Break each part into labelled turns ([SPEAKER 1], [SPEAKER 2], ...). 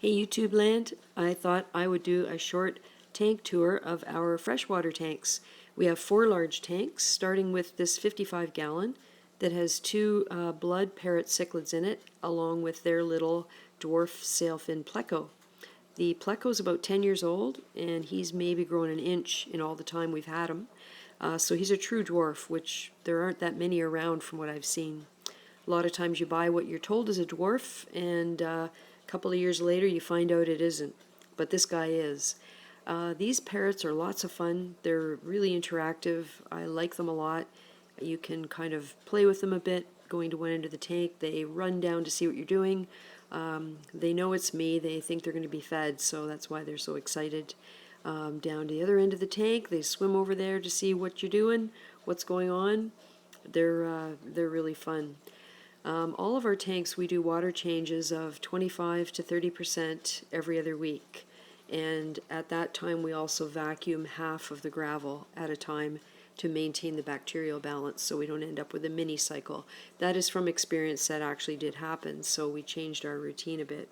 [SPEAKER 1] Hey YouTube land, I thought I would do a short tank tour of our freshwater tanks. We have 4 large tanks, starting with this 55 gallon that has 2 blood parrot cichlids in it, along with their little dwarf sailfin pleco. The pleco is about 10 years old, and he's maybe grown an inch in all the time we've had him. So he's a true dwarf, which there aren't that many around from what I've seen. A lot of times you buy what you're told is a dwarf, and a couple of years later you find out it isn't. But this guy is. These parrots are lots of fun. They're really interactive. I like them a lot. You can kind of play with them a bit, going to one end of the tank. They run down to see what you're doing. They know it's me. They think they're going to be fed, so that's why they're so excited. Down to the other end of the tank, they swim over there to see what you're doing, what's going on. They're really fun. All of our tanks, we do water changes of 25 to 30% every other week. And at that time, we also vacuum half of the gravel at a time to maintain the bacterial balance so we don't end up with a mini cycle. That is from experience that actually did happen, so we changed our routine a bit.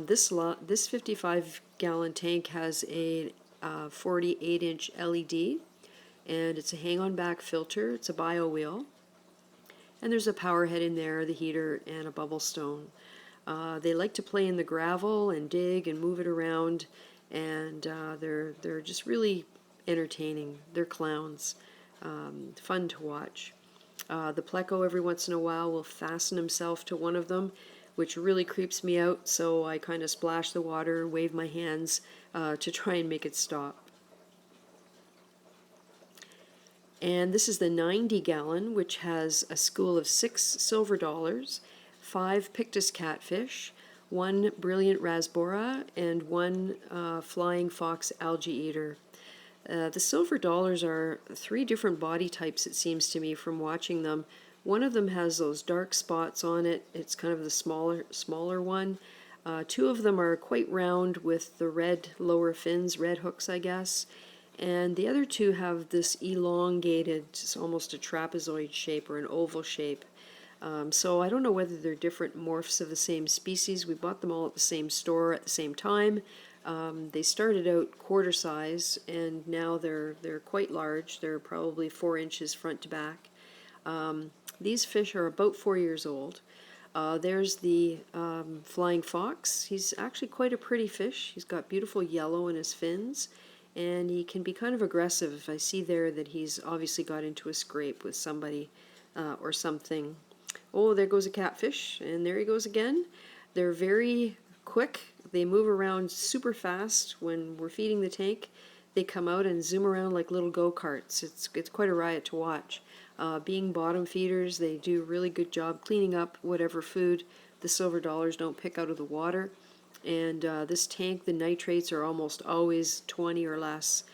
[SPEAKER 1] This 55 gallon tank has a 48-inch LED, and it's a hang-on back filter. It's a bio wheel. And there's a power head in there, the heater, and a bubble stone. They like to play in the gravel and dig and move it around, and they're just really entertaining. They're clowns, fun to watch. The pleco every once in a while will fasten himself to one of them, which really creeps me out, so I kind of splash the water, wave my hands to try and make it stop. And this is the 90 gallon, which has a school of 6 silver dollars, 5 pictus catfish, 1 brilliant rasbora, and 1 flying fox algae eater. The silver dollars are 3 different body types, it seems to me, from watching them. One of them has those dark spots on it. It's kind of the smaller one. 2 of them are quite round with the red lower fins, red hooks, I guess. And the other 2 have this elongated, it's almost a trapezoid shape or an oval shape. So I don't know whether they're different morphs of the same species. We bought them all at the same store at the same time. They started out quarter size, and now they're quite large. They're probably 4 inches front to back. These fish are about 4 years old. There's the flying fox. He's actually quite a pretty fish. He's got beautiful yellow in his fins, and he can be kind of aggressive. I see there that he's obviously got into a scrape with somebody or something. Oh, there goes a catfish, and there he goes again. They're very quick. They move around super fast when we're feeding the tank. They come out and zoom around like little go-karts. It's quite a riot to watch. Being bottom feeders, they do a really good job cleaning up whatever food the silver dollars don't pick out of the water. And this tank, the nitrates are almost always 20 or less.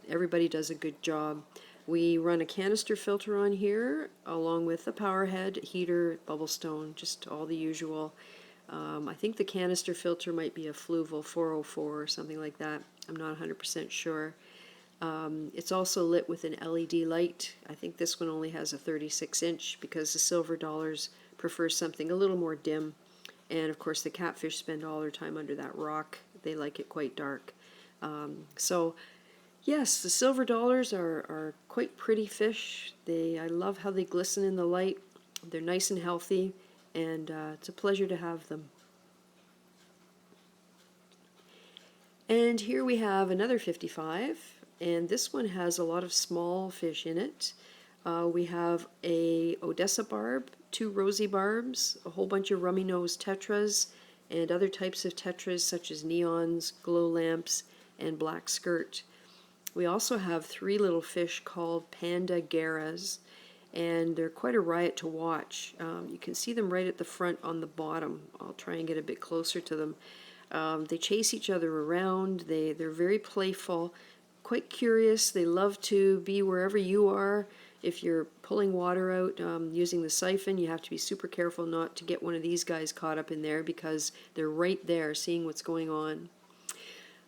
[SPEAKER 1] Everybody does a good job. We run a canister filter on here, along with a power head, heater, bubble stone, just all the usual. I think the canister filter might be a Fluval 404 or something like that. I'm not 100% sure. It's also lit with an LED light. I think this one only has a 36-inch because the silver dollars prefer something a little more dim. And of course the catfish spend all their time under that rock. They like it quite dark. So yes, the silver dollars are quite pretty fish. I love how they glisten in the light. They're nice and healthy, and it's a pleasure to have them. And here we have another 55, and this one has a lot of small fish in it. We have a Rosy Barb, 2 Rosy Barbs, a whole bunch of rummy-nosed tetras, and other types of tetras such as neons, glow lamps, and black skirt. We also have 3 little fish called panda garas, and they're quite a riot to watch. You can see them right at the front on the bottom. I'll try and get a bit closer to them. They chase each other around. They're very playful, quite curious. They love to be wherever you are. If you're pulling water out using the siphon, you have to be super careful not to get one of these guys caught up in there because they're right there seeing what's going on.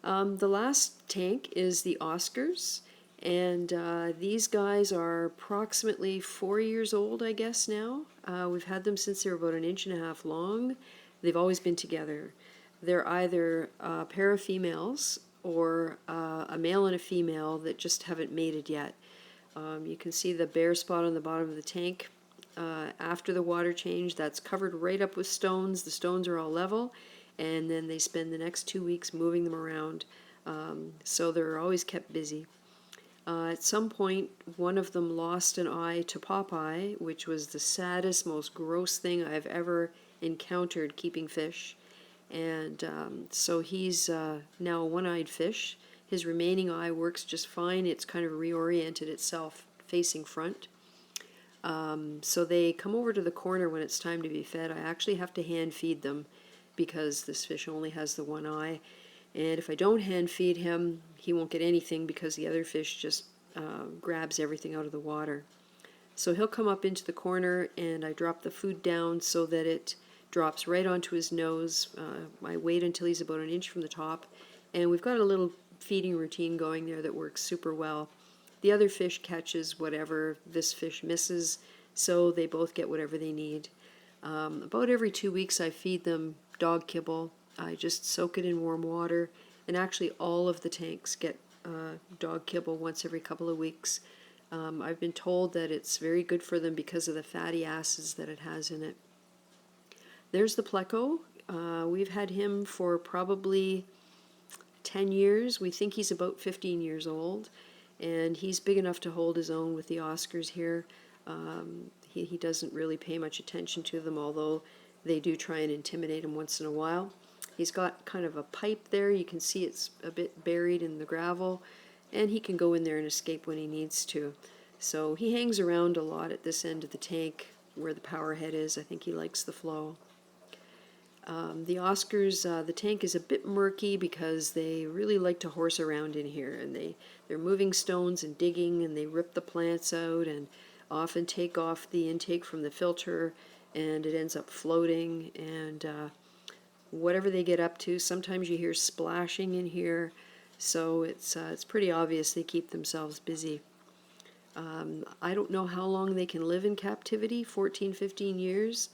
[SPEAKER 1] The last tank is the Oscars, and these guys are approximately 4 years old, I guess now. We've had them since they were about 1.5 inches long. They've always been together. They're either a pair of females or a male and a female that just haven't mated yet. You can see the bare spot on the bottom of the tank. After the water change, that's covered right up with stones. The stones are all level, and then they spend the next 2 weeks moving them around. So they're always kept busy. At some point, one of them lost an eye to Popeye, which was the saddest, most gross thing I've ever encountered keeping fish. And so he's now a one-eyed fish. His remaining eye works just fine. It's kind of reoriented itself facing front. So they come over to the corner when it's time to be fed. I actually have to hand feed them because this fish only has the one eye. And if I don't hand feed him, he won't get anything because the other fish just grabs everything out of the water. So he'll come up into the corner, and I drop the food down so that it drops right onto his nose. I wait until he's about an inch from the top, and we've got a little feeding routine going there that works super well. The other fish catches whatever this fish misses, so they both get whatever they need. About every 2 weeks I feed them dog kibble. I just soak it in warm water, and actually all of the tanks get dog kibble once every couple of weeks. I've been told that it's very good for them because of the fatty acids that it has in it. There's the pleco. We've had him for probably 10 years. We think he's about 15 years old, and he's big enough to hold his own with the Oscars here. He doesn't really pay much attention to them, although they do try and intimidate him once in a while. He's got kind of a pipe there. You can see it's a bit buried in the gravel, and he can go in there and escape when he needs to. So he hangs around a lot at this end of the tank where the power head is. I think he likes the flow. The Oscars, the tank is a bit murky because they really like to horse around in here, and they're moving stones and digging, and they rip the plants out and often take off the intake from the filter, and it ends up floating, and whatever they get up to, sometimes you hear splashing in here, so it's pretty obvious they keep themselves busy. I don't know how long they can live in captivity, 14, 15 years.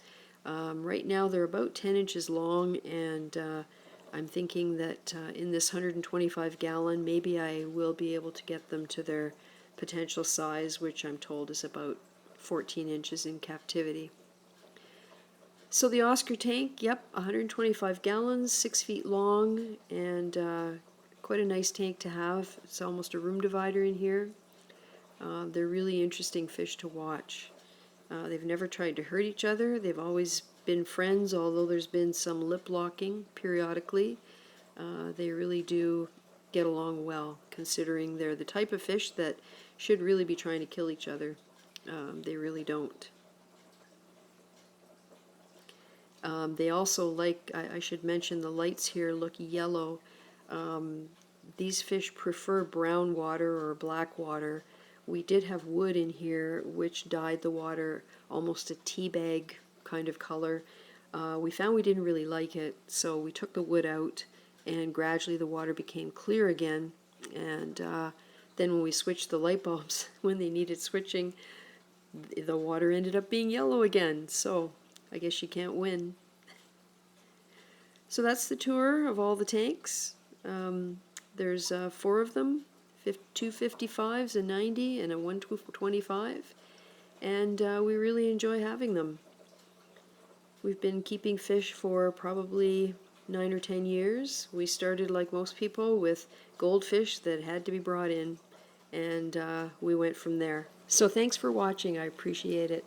[SPEAKER 1] Right now they're about 10 inches long, and I'm thinking that in this 125 gallon, maybe I will be able to get them to their potential size, which I'm told is about 14 inches in captivity. So the Oscar tank, yep, 125 gallons, 6 feet long, and quite a nice tank to have. It's almost a room divider in here. They're really interesting fish to watch. They've never tried to hurt each other. They've always been friends, although there's been some lip locking periodically. They really do get along well, considering they're the type of fish that should really be trying to kill each other. They really don't. They also like, I should mention, the lights here look yellow. These fish prefer brown water or black water. We did have wood in here which dyed the water almost a tea bag kind of color. We found we didn't really like it, so we took the wood out, and gradually the water became clear again. And then when we switched the light bulbs when they needed switching, the water ended up being yellow again. So I guess you can't win. So that's the tour of all the tanks. There's 4 of them, 2 55s, a 90, and a 125, and we really enjoy having them. We've been keeping fish for probably 9 or 10 years. We started, like most people, with goldfish that had to be brought in, and we went from there. So thanks for watching. I appreciate it.